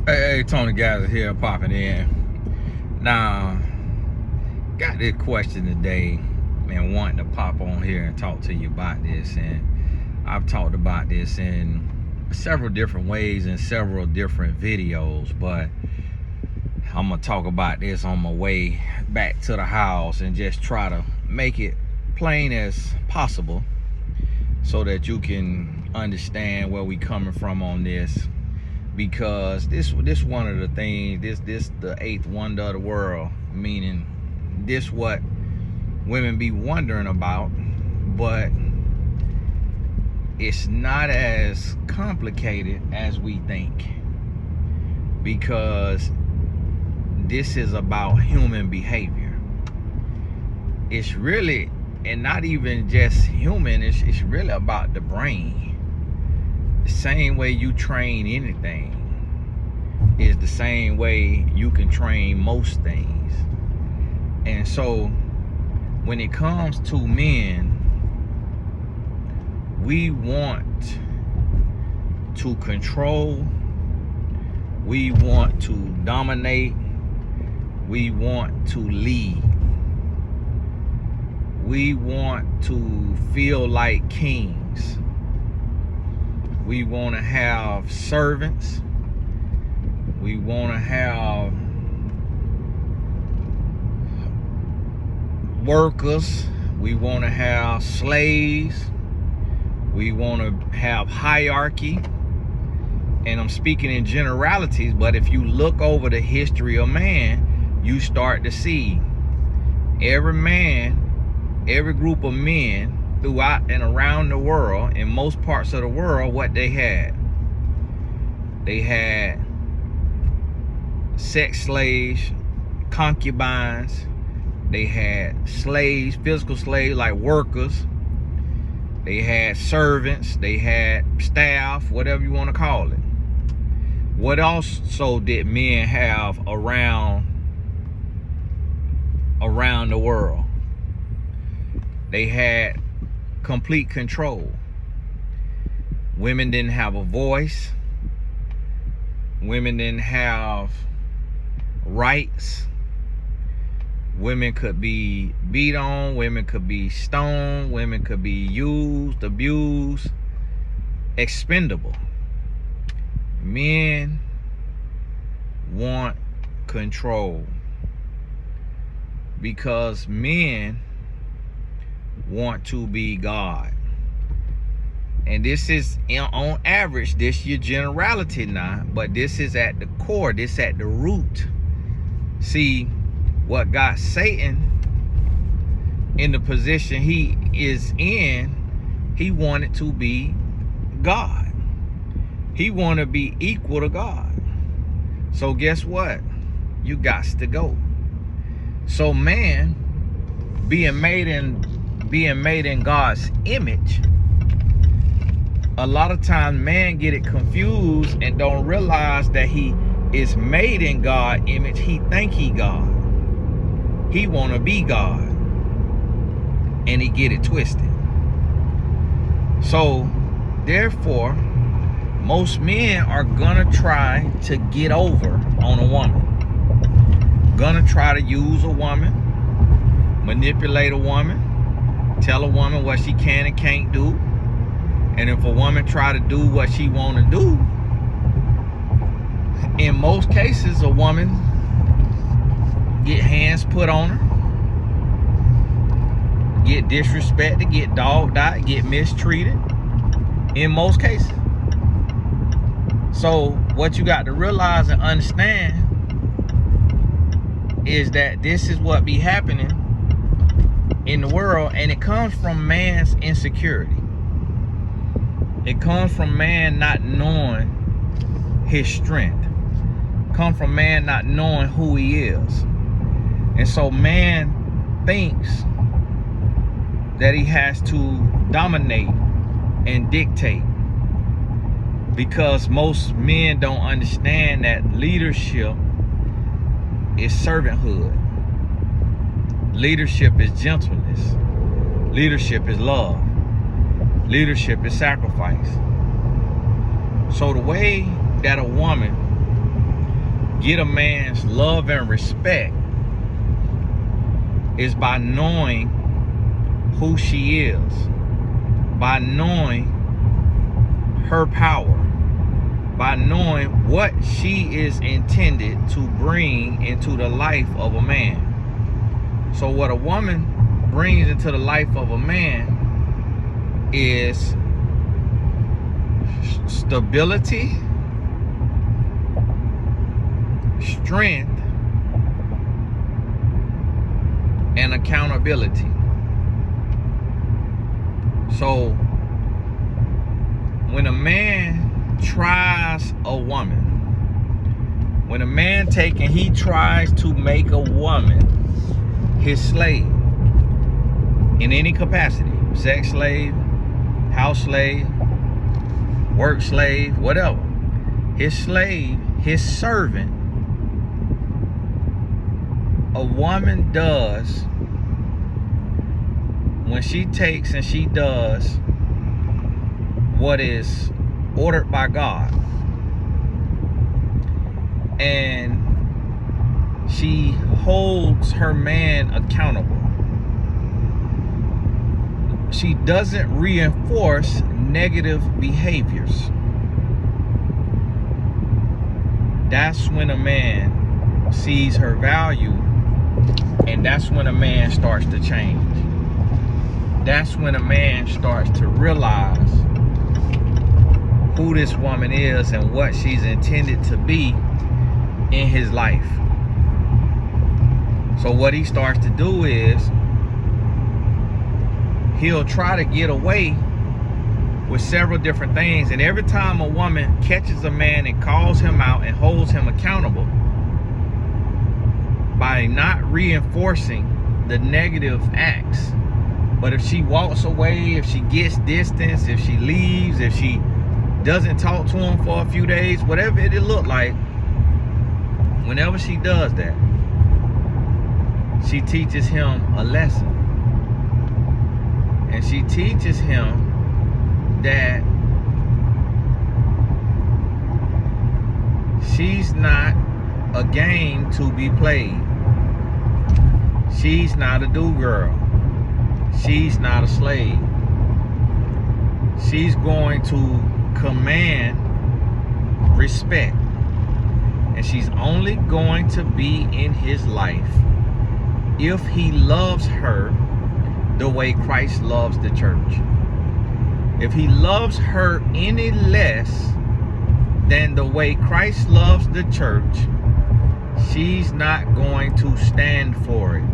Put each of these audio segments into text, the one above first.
Hey, Tony Gaza here, popping in. Now, got this question today, man, wanting to pop on here and talk to you about this. And I've talked about this in several different ways in several different videos, but I'm gonna talk about this on my way back to the house and just try to make it plain as possible so that you can understand where we coming from on this. Because this one of the things, this the eighth wonder of the world, meaning this what women be wondering about, but it's not as complicated as we think, because this is about human behavior. It's really, and not even just human, it's really about the brain. The same way you train anything is the same way you can train most things. And so when it comes to men, we want to control, we want to dominate, we want to lead, we want to feel like kings. We want to have servants. We want to have workers. We want to have slaves. We want to have hierarchy. And I'm speaking in generalities, but if you look over the history of man, you start to see every man, every group of men throughout and around the world, in most parts of the world, what they had. They had sex slaves, concubines. They had slaves, physical slaves like workers. They had servants. They had staff, whatever you want to call it. What also did men have around the world? They had complete control. Women didn't have a voice. Women didn't have rights. Women could be beat on. Women could be stoned. Women could be used, abused, expendable. Men want control because men want to be God. And this is, on average, this your generality now, but this is at the core, this at the root. See, what got Satan in the position he is in, he wanted to be God. He wanted to be equal to God. So guess what? You got to go. So man, being made in God's image, a lot of times man get it confused and don't realize that he is made in God's image. He think he God. He want to be God. And he get it twisted. So therefore, most men are gonna try to get over on a woman. Gonna try to use a woman, manipulate a woman, tell a woman what she can and can't do. And if a woman try to do what she want to do, in most cases, a woman get hands put on her, get disrespected, get dogged out, get mistreated, in most cases. So what you got to realize and understand is that this is what be happening in the world, and it comes from man's insecurity. It comes from man not knowing his strength. It comes from man not knowing who he is. And so man thinks that he has to dominate and dictate, because most men don't understand that leadership is servanthood. Leadership is gentleness. Leadership is love. Leadership is sacrifice. So the way that a woman get a man's love and respect is by knowing who she is, by knowing her power, by knowing what she is intended to bring into the life of a man. So what a woman brings into the life of a man is stability, strength, and accountability. So when a man tries a woman, when a man he tries to make a woman his slave in any capacity, sex slave, house slave, work slave, whatever, his slave, his servant, a woman does when she takes and she does what is ordered by God, and she holds her man accountable. She doesn't reinforce negative behaviors. That's when a man sees her value, and that's when a man starts to change. That's when a man starts to realize who this woman is and what she's intended to be in his life. So what he starts to do is he'll try to get away with several different things. And every time a woman catches a man and calls him out and holds him accountable by not reinforcing the negative acts, but if she walks away, if she gets distance, if she leaves, if she doesn't talk to him for a few days, whatever it look like, whenever she does that, she teaches him a lesson. And she teaches him that she's not a game to be played. She's not a do-girl. She's not a slave. She's going to command respect, and she's only going to be in his life if he loves her the way Christ loves the church. If he loves her any less than the way Christ loves the church, she's not going to stand for it.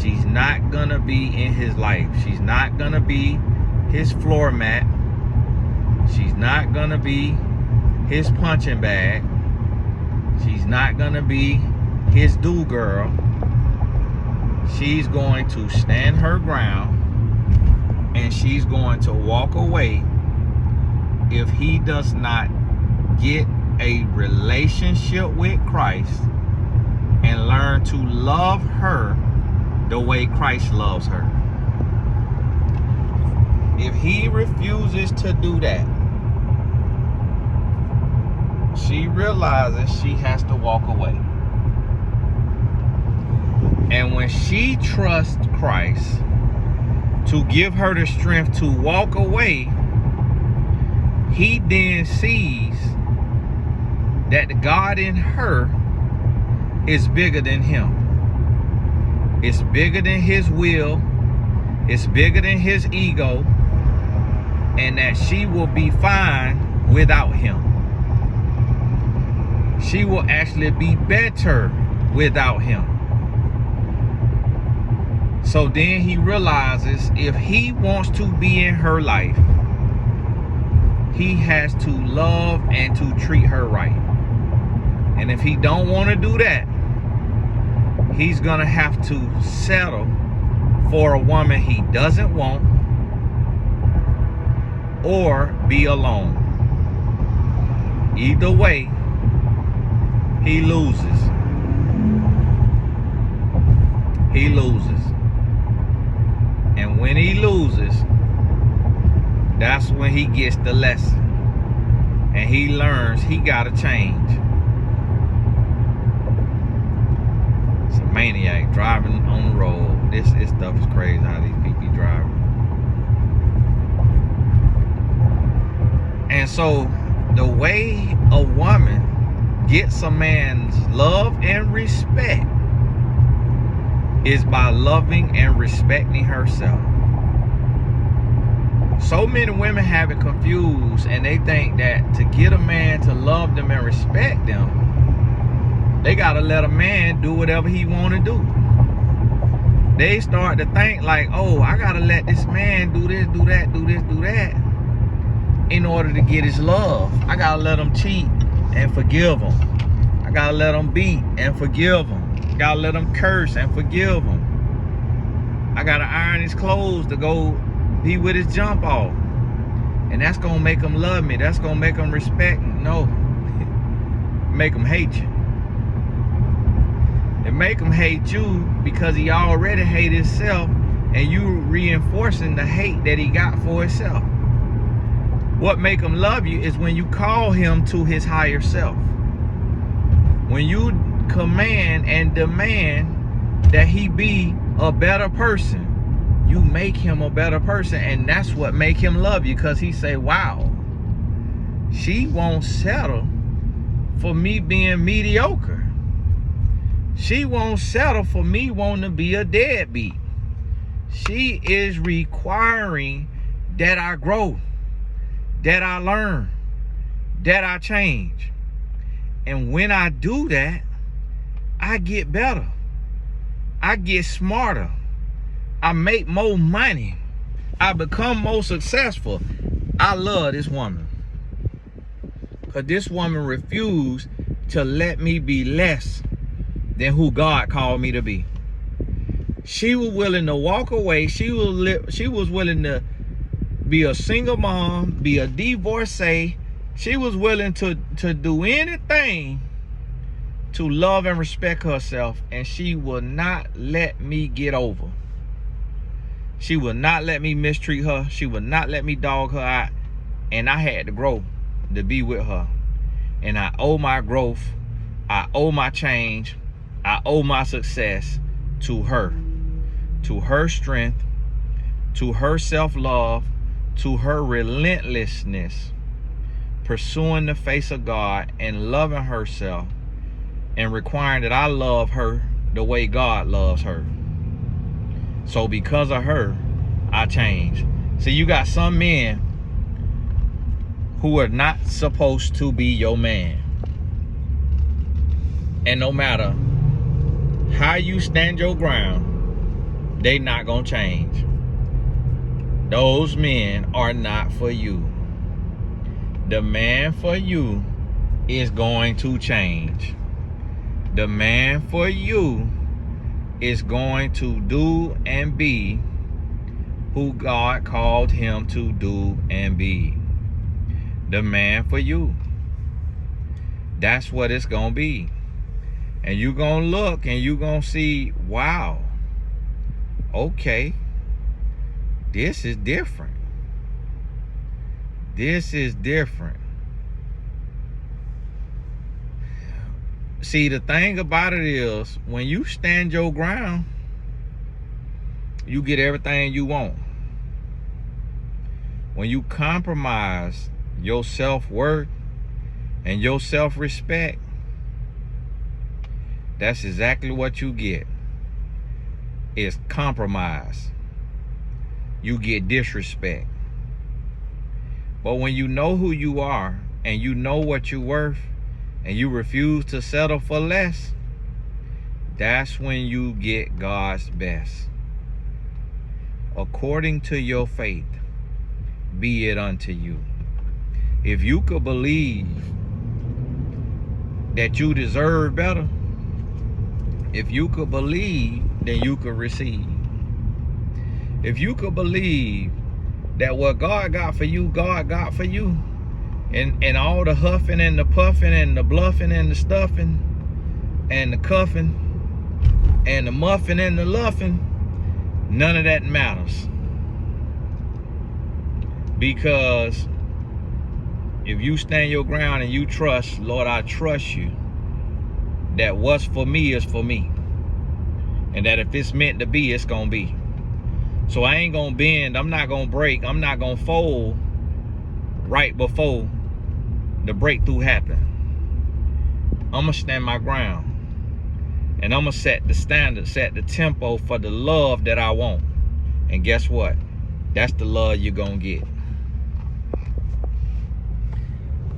She's not gonna be in his life. She's not gonna be his floor mat. She's not gonna be his punching bag. She's not gonna be his do girl. She's going to stand her ground, and she's going to walk away if he does not get a relationship with Christ and learn to love her the way Christ loves her. If he refuses to do that, she realizes she has to walk away. And when she trusts Christ to give her the strength to walk away, he then sees that the God in her is bigger than him. It's bigger than his will. It's bigger than his ego. And that she will be fine without him. She will actually be better without him. So then he realizes if he wants to be in her life, he has to love and to treat her right. And if he don't want to do that, he's gonna have to settle for a woman he doesn't want or be alone. Either way, he loses. He loses. And when he loses, that's when he gets the lesson. And he learns he gotta change. maniac driving on the road. This stuff is crazy how these people be driving. And so the way a woman gets a man's love and respect is by loving and respecting herself. So many women have it confused, and they think that to get a man to love them and respect them, they gotta let a man do whatever he wanna do. They start to think like, oh, I gotta let this man do this, do that, do this, do that in order to get his love. I gotta let him cheat and forgive him. I gotta let him beat and forgive him. I gotta let him curse and forgive him. I gotta iron his clothes to go be with his jump off. And that's gonna make him love me. That's gonna make him respect me. No. Make him hate you. It make him hate you because he already hate himself, and you reinforcing the hate that he got for himself. What make him love you is when you call him to his higher self. When you command and demand that he be a better person, you make him a better person, and that's what make him love you, because he say, wow, she won't settle for me being mediocre. She won't settle for me wanting to be a deadbeat. She is requiring that I grow, that I learn, that I change. And when I do that, I get better. I get smarter. I make more money. I become more successful. I love this woman, because this woman refused to let me be less than who God called me to be. She was willing to walk away. She was willing to be a single mom, be a divorcee. She was willing to do anything to love and respect herself, and she will not let me get over. She will not let me mistreat her. She will not let me dog her out. And I had to grow to be with her. And I owe my growth, I owe my change, I owe my success to her. To her strength, to her self-love, to her relentlessness, pursuing the face of God and loving herself, and requiring that I love her the way God loves her. So because of her, I changed. See, you got some men who are not supposed to be your man. And no matter how you stand your ground, they not gonna change. Those men are not for you. The man for you is going to change. The man for you is going to do and be who God called him to do and be. The man for you. That's what it's gonna be. And you're gonna look and you're gonna see, wow, okay, this is different. This is different. See, the thing about it is, when you stand your ground, you get everything you want. When you compromise your self-worth and your self-respect, that's exactly what you get. It's compromise. You get disrespect. But when you know who you are and you know what you're worth, and you refuse to settle for less, that's when you get God's best. According to your faith, be it unto you. If you could believe that you deserve better, if you could believe, then you could receive. If you could believe that what God got for you, God got for you, and all the huffing and the puffing and the bluffing and the stuffing and the cuffing and the muffin and the luffing, none of that matters. Because if you stand your ground and you trust, Lord, I trust you, that what's for me is for me. And that if it's meant to be, it's gonna be. So I ain't gonna bend, I'm not gonna break, I'm not gonna fold right before the breakthrough happen. I'm gonna stand my ground. And I'm gonna set the standard, set the tempo for the love that I want. And guess what? That's the love you're gonna get.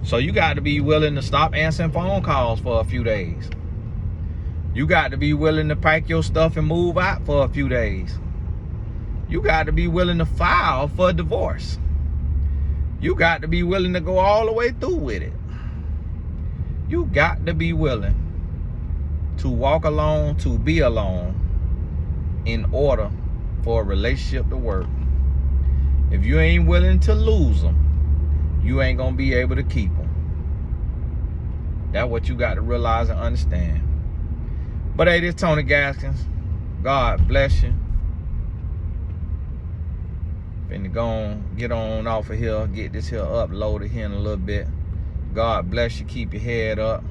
So you got to be willing to stop answering phone calls for a few days. You got to be willing to pack your stuff and move out for a few days. You got to be willing to file for a divorce. You got to be willing to go all the way through with it. You got to be willing to walk alone, to be alone, in order for a relationship to work. If you ain't willing to lose them, you ain't gonna be able to keep them. That's what you got to realize and understand. But hey, this Tony Gaskins. God bless you. Finna go on, get on off of here, get this here uploaded here in a little bit. God bless you, keep your head up.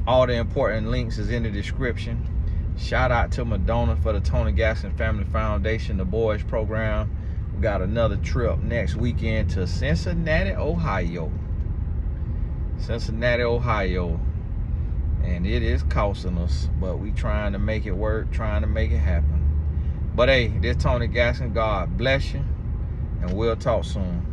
All the important links is in the description. Shout out to Madonna for the Tony Gaskins Family Foundation, the boys program. We got another trip next weekend to Cincinnati, Ohio. Cincinnati, Ohio. And it is costing us, but we trying to make it work, trying to make it happen. But hey, this Tony Gaskins. God bless you, and we'll talk soon.